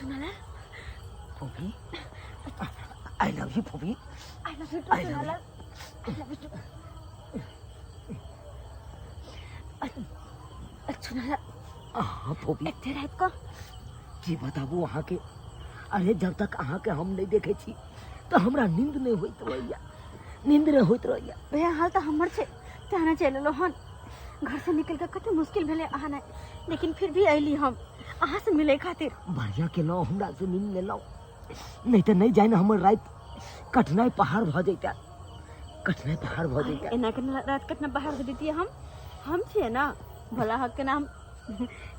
सुनाला फूफी I love you फूफी आई लव यू टू सुनाला आई लव यू टू सुनाला हाँ फूफी एते रात को जी बताबू अहाँ के अरे जब तक अहाँ के हम नहीं देखे छी तो हमरा नींद नहीं होइत रहैया नींद नहीं होइत रहैया भैया हाल तो हमर छे ताना चललो हन घर से निकल के कते मुश्किल भेले आना लेकिन फिर भी आइली हम अहाँ से मिले खातिर बढ़िया के लो हमरा से नींद ले लो नहीं तो नहीं जाए ना हमर रात कठिनाई पहाड़ भ जैता कठिनाई पहाड़ भ जैता एना के रात कितना बाहर हो देती हम छे ना भला हक के नाम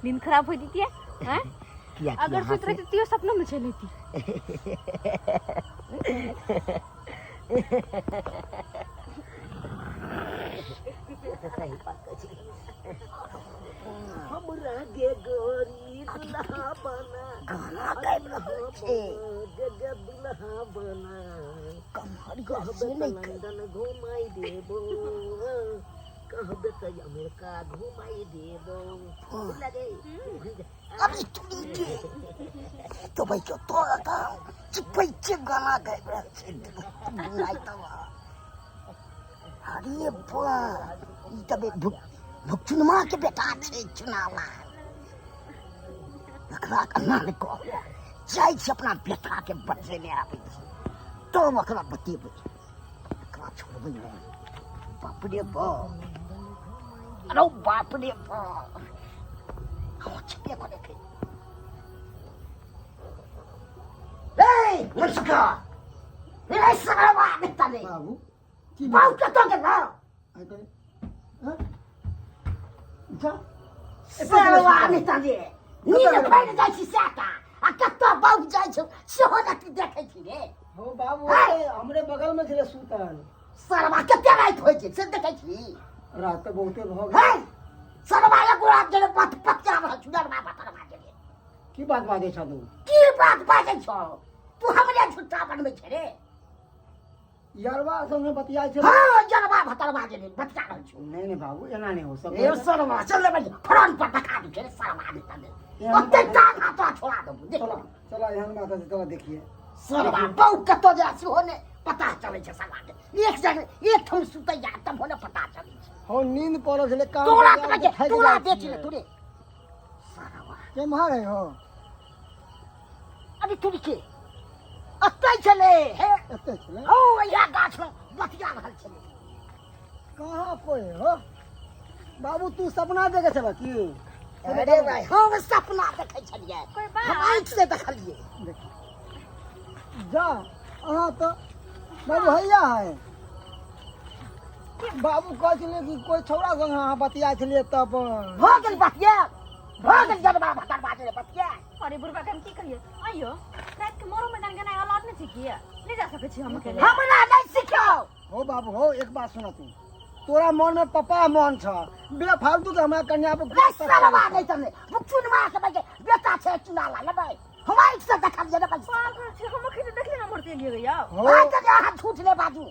नींद खराब हो देती है हैं अगर सुत रही थी सपनों में चलेती सही बात कही हमरा गे गोरी दुल्हा बना गाना गाइब रहल छे गे दुल्हा बना कमर कहबे लंदन घुमाई देबो कहबे त अमेरिका घुमाई देबो लगे अभी तुली के तो भाई क्यों तो आता चिपैचे गाना गाइब रहल छे बुलाई तवा अरे बुआ ई तबे भुक्चुनमा के बेटा छे चुनावा एकरा कन्ना ने को जाई से अपना बेटा के बदले में आबै तो ओकरा बतेबै एकरा छोड़बै नहीं बाप रे बाप अरे बाप रे बाप हम छपे को देखे ए मुस्का ए सरवा बेटा ने बाबू बाबू कतो के ना आई करे हां जा सरवा बेटा ने नींद फैल जाइ छी साटा आ कतो बाबू जाइ छ सेहो न तू देखै छी रे हो बाबू हमरे बगल में छले सुतल सरवा कते रात होय छै से देखै छी रात बहुते भ है गेल सरवा एक रात जे पत पत्या में छुडर में बतर माजे की बात बाजे छ तू की बात बाजै छ तू हमरे झूठा बनबै छै रे यारवा संगे बतियाय छै हां जरवा भतर माजे ने बतिया रहल छी नहीं बाबू एना नहीं हो सब ए सरवा चल भाई फरन पर बता दे रे सरवा ने तने ओते टांग हाथ छोड़ा दबू देख चलो चलो यहाँ माता से चलो देखिए सरवा बहु कतो जा छी होने पता चलै छै सरवा के एक जगह एक ठम सुतै जा तब होने पता चलै छै हो नींद पड़ल छले काम तोरा तोरा देख ले तोरे सरवा के मारे हो अरे तू के अत्तै चले हे एते छले ओ या गाछ बतिया रहल छले कहां पे हो बाबू तू सपना देखे छल की अरे भाई हम सपना देखै छलिए कोई बात हम आँख से देखलिए जा अहाँ तो बाबू हैया है बाबू कह छले कि कोई छौड़ा संग अहाँ बतियाय छलिए तब हो गेल बतिया हो गेल जरवा भतर बाजे बतिया अरे बुढ़वा के हम की करिए आइयो रात के मोरो मैदान के ना औलाद नहीं सीखिए ले जा सके छी हम अकेले हमरा नहीं सिखो हो बाबू हो एक बात सुना तू तोरा मन में पप्पा मन छ बेफालतू के हमरा कन्या पे सरवा नहीं तने चुनमा के बजे बेटा छे चुनाला लेबै हम आँख से देखलिए रे बस पागल छे हम अकेले देख लेना मरते लिए गया हो हां तो हाथ झूठ ले बाजू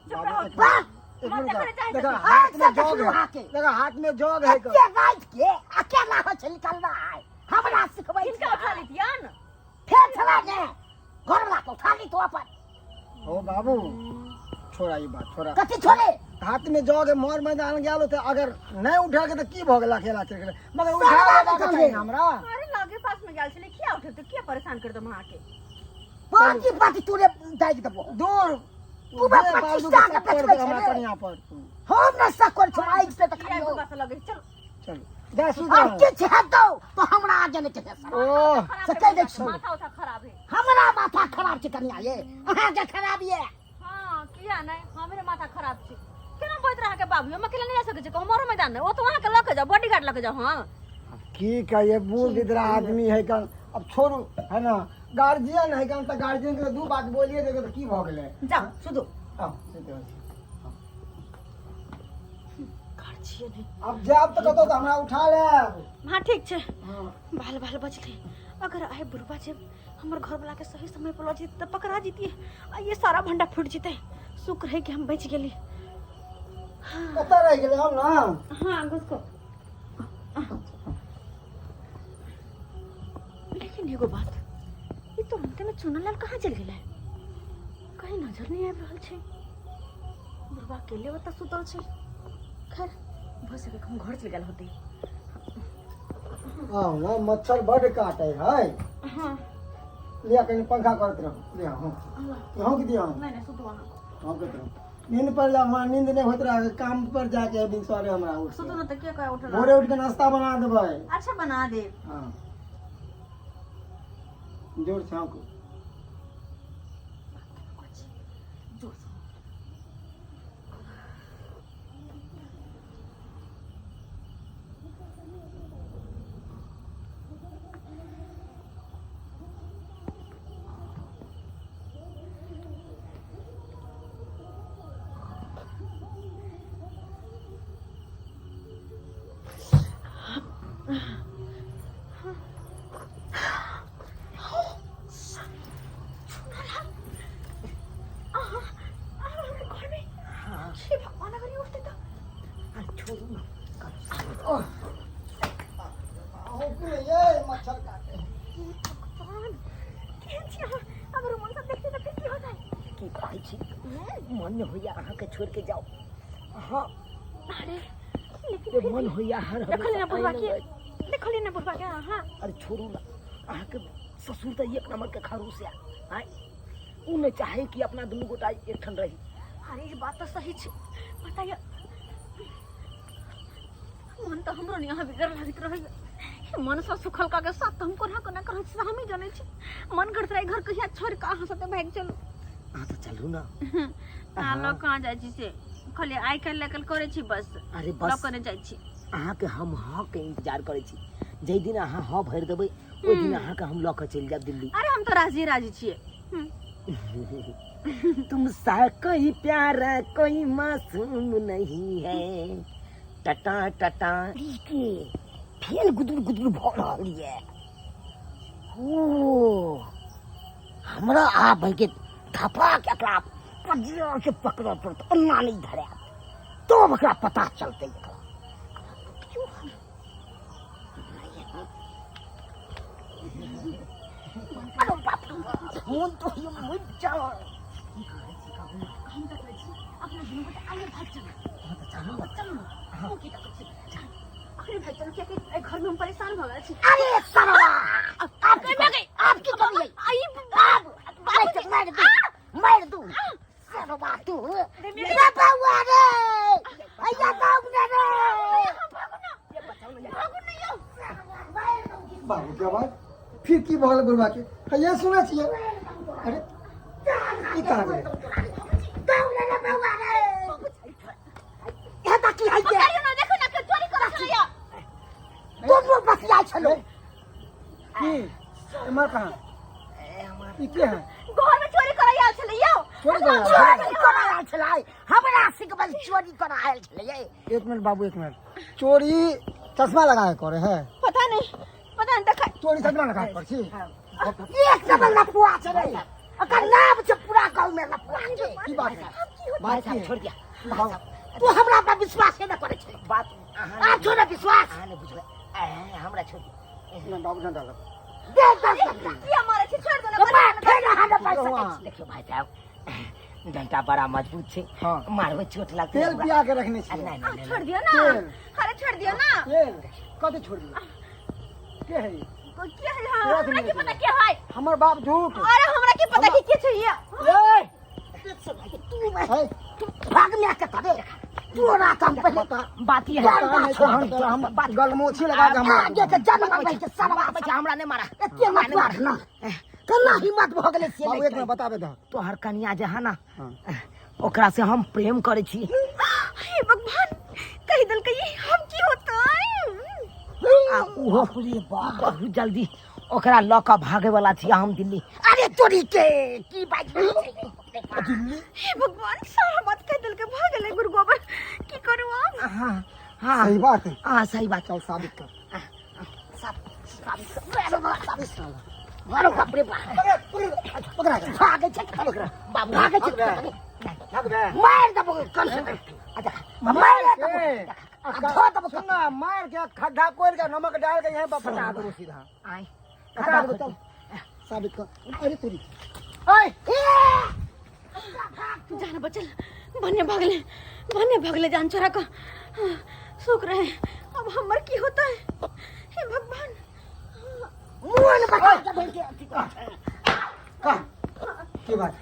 बस देखा हाथ में जोग है देखा हाथ में जोग है के रात के अकेला हो चल निकलना है हमरा सिखबै इनका उठा लेतिया न फिर चला ने घर वाला को उठा ली तो अपन हो बाबू छोड़ा ये बात छोड़ा कथी छोड़े हाथ में जोग है मोर मैदान गेलो त अगर नहीं उठा के त की भ गेला खेला चल गेला मगर उठा लेबा त नहीं हमरा अरे लागे पास में गेल छले किया उठे तो किया परेशान कर दो वहां के बाकी बात तूने दाई दबो दूर तू बा पाकिस्तान के पेट हमरा कन्या पर हम न सकर छोड़ाई से त किया खाइयो तो बस लगे चल चल जा अब सुधर के छे दो तो हमरा आ जाने के सर ओ सके देख सुन माथा उठा खराब है हमरा माथा खराब छ कन्या ये अहाँ के खराब ये हां किया नहीं हमरे माथा खराब छी केना बैठ रहा के बाबू हम अकेले नहीं जा सके छी मोरो मैदान में वो तो वहां के लके जा बॉडीगार्ड लके जा हां की कहिए बूढ़ विद्रा आदमी है कन अब छोड़ू है ना गार्जियन है कन त गार्जियन के दू बात बोलिए देगे त की भ गेले जा सुधो आओ सीधे गार्जियन है अब जाब त कतो त हमरा उठा ले हां ठीक छे हां बाल बाल बचले अगर आए बुढ़वा जब हमर घर वाला के सही समय पर लजी त पकड़ा जीती आ ये सारा भंडा फूट जीते शुक्र है कि हम बच गेली कत रह गेले हम ना हां घुसको लेकिन एगो बात ये तुरंते में चुनलाल कहाँ चल गेला कहीं नजर नहीं आबि रहल छै बुढ़वा अकेले ओतऽ सुतल छै खैर भऽ सकै हम घर चलि गेल होतै हाँ ना मच्छर बड़ काटे है हाँ लिया कहीं पंखा करत रहो लिया हाँ यहाँ की दिया नहीं नहीं सुतो वहाँ हाँ करत रहो नींद पर जा हमारा नींद नहीं होत रहा काम पर जाके बिन सवारे हमरा उठ सुतो ना तो क्या कहे उठना भोरे उठ के नाश्ता बना देबै अच्छा बना दे हाँ जोर से हाँ को जोर से ये मच्छर काटे की कहै छी मन होइया अहाँ के छोड़ के जाओ हाँ ये मन होइया हर देखो लेना बुढ़वा के हाँ अरे छोड़ू ना अहाँ के ससुर तो एक नंबर के खरूस है आय उ नहीं चाहे कि अपना दुनू गोटा एकठन रही अरे ये बात तो सही छे बताइए मन तो हमरो नहीं यहाँ बिगड़ लागत रहे मन से सुखल का के साथ हमको ना कोना कह से हम ही जाने छी मन करत रहे घर कहिया छोड़ के अहाँ साथे भाग चलो हाँ तो चलू ना आलो कहाँ जाइ छी से खाली आइ काल्हि लेकल करे छी बस अरे बस करे जाइ छी अहाँ के हम हाँ के इंतजार करे छी जै दिन अहाँ हाँ भर देबै ओइ दिन अहाँ के हम लऽ के चलि जाब दिल्ली अरे हम तो राजी छिए तुमसा कोई प्यारा कोई मासूम नहीं है टटा टटा के फेल गुदुर भ रहल ये ओ हमरा आ भाई थपा के एकरा पजिया के पकड़ पड़त अन्ना नहीं धरे तो ओकरा पता चलते फोन तो ये मुझा हम तो कहै छी अपना दुनू गोटे आइए भाग चलो चलो हम की कहै छी अरे भाग चलो क्या कि घर में हम परेशान हो गए छी अरे सरवा आप कर लगे आप की कर गई आई मार दू सरवा तू मेरा बाबू रे भैया बाबू रे बाबू के बाद फिर की भल बुढ़वा के हाँ, ये सुने छिए अरे ई कहाँ गेलै बाबू रे बाबू रे एता की है ये ना देखो ना के चोरी कर छलैया दोनों बसिया छलो की एमर कहाँ ई के है घर में चोरी कर आयल छलैया चोरी करायल छलै हमरा सिकबल चोरी करायल छलै एक मिनट बाबू एक मिनट चोरी चश्मा लगा के करे है पता नहीं देखा चोरी चश्मा लगा के कर छी एक नंबर लफुआ छलै अकर नाम छै पूरा गांव में लफुआ छै की बात है बात की छोड़ दिया तू हमरा पर विश्वास न करे छै बात आ छोड़ विश्वास आ ने बुझबै हमरा छोड़ ना बाबू ना डाल दे दे की हमारे से छोड़ दो ना फेर हमरा पैसा देखियो भाई साहब डंटा बड़ा मजबूत छै हाँ। मारबै चोट लगतै तेल पिया के रखने छी नहीं नहीं छोड़ दियो ना तेल। अरे छोड़ दियो ना तेल कदे छोड़ दिया के है ई? तो क्या है हमरा की पता क्या है हमर बाप झूठ अरे हमरा की पता की चाहिए ए तू है भाग में के तबे तोरा काम पहले बात ये हम गलमोछी लगा के हम आगे के जन्म में के सरवा बच्चा हमरा ने मारा एते मत मार ना कन्ना हिम्मत भ गेले से बाबू एक मिनट बताबे दो तोहर कन्या जे है ना ओकरा से हम प्रेम करे छी हे भगवान कहि दल के हम की होता आ उहो पूरी बात बहुत जल्दी ओकरा ल के भागे वाला छी हम दिल्ली अरे तोरी के की बात दिल्ली हे भगवान सारा बात कहि दल के भागले गुरु गोबर की करू अब हां हां सही बात है हां सही बात चल साबित कर साबित मारो बाप रे बाप पकड़ा भागे छ बाबू भागे छ लग दे मार दबो कल से अच्छा मार धो दबो सुनना मार के खड्डा कोर के नमक डाल के यहीं पर फटा दो सीधा आई फटा दो चल साबित कर। अरे तेरी ओए जान बचल, भन्ने भागले जान छोरा का सुख रहे। अब हमर की होता है, हे भगवान। मुंह ने बता के बैठ का की बात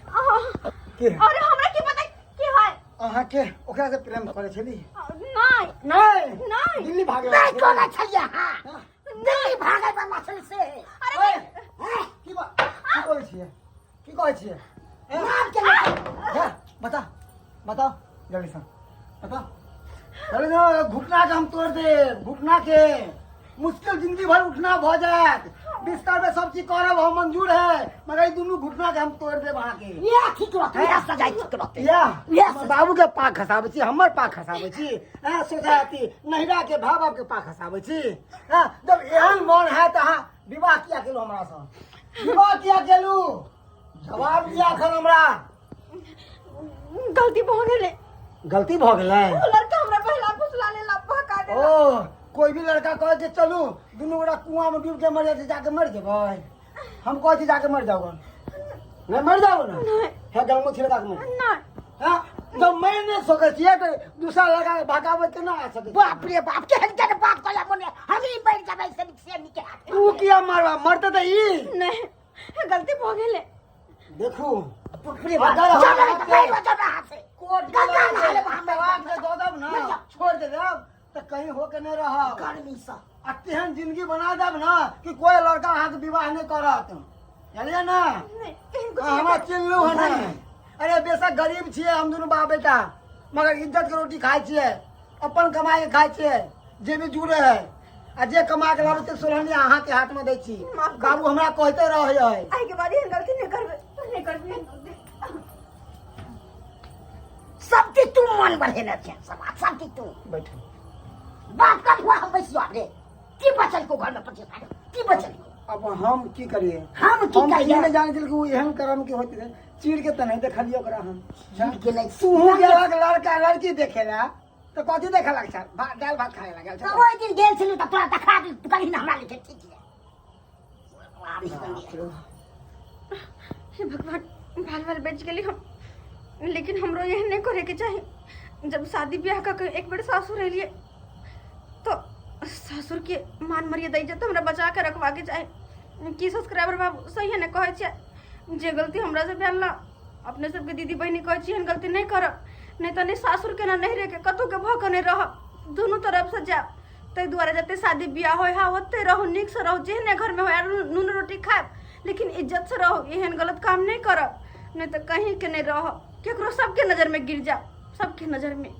के अरे हमरा की पता की है? अहाँ के ओकरा से प्रेम करे छली? नहीं नहीं नहीं दिल्ली भागे नहीं कोना छैया हां दिल्ली भागे वाला छल से। अरे की बात की कहै छियै? की कहै छियै? नाम के बता बताओ जल्दी से बताओ। चलो ना घुटना के हम तोड़ दे, घुटना के मुश्किल जिंदगी भर उठना भ जात, बिस्तर पे सब चीज करब हम मंजूर है, मगर ई दुनू घुटना के हम तोड़ दे वहां के। ये ठीक रहते या सजाई ठीक रहते या बाबू के पाक खसाबै छी, हमर पाक खसाबै छी। हां सोचाती नहिरा के भाव बाप के पाक खसाबै छी। हां जब एहन मन है त हां विवाह किया केलु हमरा से? विवाह किया केलु? जवाब दिया अखन हमरा। गलती भ गेले, गलती भ गेलै। वो लड़का हमरा पहला फुसला ले लपा का दे। ओ कोई भी लड़का कहे जे चलू दुनू गोरा कुआं में डूब के मर जाते, जाके मर जेबै? हम कहे छी जाके मर जाओ नहीं मर जाओ ना है गलमो छिड़का के मर नहीं हां जब मैं नहीं सोचे छिए तो दूसरा लड़का के भगावे के ना आ सके। बाप रे बाप के हन के बात कला मने हम ही बैठ जाबै से निके हाथ। तू किया मारवा मरते तो ई नहीं, गलती भ गेले। देखू रे बाप चल हाथ से कोर्ट गंगा के नहाले जवाब दे दो दब ना, छोड़ दे दब तो कहीं होके नहीं रह। गर्मी सा आ तेहन जिंदगी बना दब ना कि कोई लड़का अहाँ के विवाह नहीं करत, जानिए ना? नहीं एहन कुछ हमरा चिल्लू है ना। अरे बेशक गरीब छिए हम दोनों बाप बेटा, मगर इज्जत के रोटी खाई छिए, अपन कमाई के खाई छिए, जे भी जुड़े है आ जे कमा के लाबे ते सोलहनी अहाँ के हाथ में दै छी। बाबू हमरा कहते रहे है आई के बाद एहन गलती नहीं करबे, नहीं करबे। सब की तू मन बढ़े न छे, सब की तू बैठे बाप का हुआ हम बैसियो रे की बचल को घर में पचे की बचल को। अब हम की करिए? हम की हम करिए? नहीं जाने दिल को एहन कर्म के होते रहे, चीड़ के त नहीं देखलियो ओकरा हम। के नहीं तू गेला लड़का लड़की देखेला तो कथी देखे लग छ? दाल भात खाए लागल छ। तो ओइ दिन गेल छलु त तोरा देखा दी कहीं ना हमरा लिखे ठीक है। हे भगवान, बाल बेच गेली हम, लेकिन हमरो यह नहीं करे के चाहिए। जब शादी ब्याह का एक बेर सासुर एलिए तो ससुर के मान मर्यादा इज्जत हमरा बचा के रखवा के चाहे। की सब्सक्राइबर बाबू सही है ने कहे छे, जे गलती हमरा से भेल ना, अपने सबके दीदी बहनी कहे छी गलती नहीं करब, नहीं तो नहीं सासुर के ना नहीं रह के कतौ के भ के नहीं रह, दोनों तरफ से जाब। तै दुआरे जते शादी ब्याह होय हा ओते रहो, नीक से रहो, जेहने घर में होय नून रोटी खाब, लेकिन इज्जत से रहो, एहन गलत काम नहीं करब, नहीं तो कहीं के नहीं रह, केकरो सबके नजर में गिर जाओ, सबके नजर में।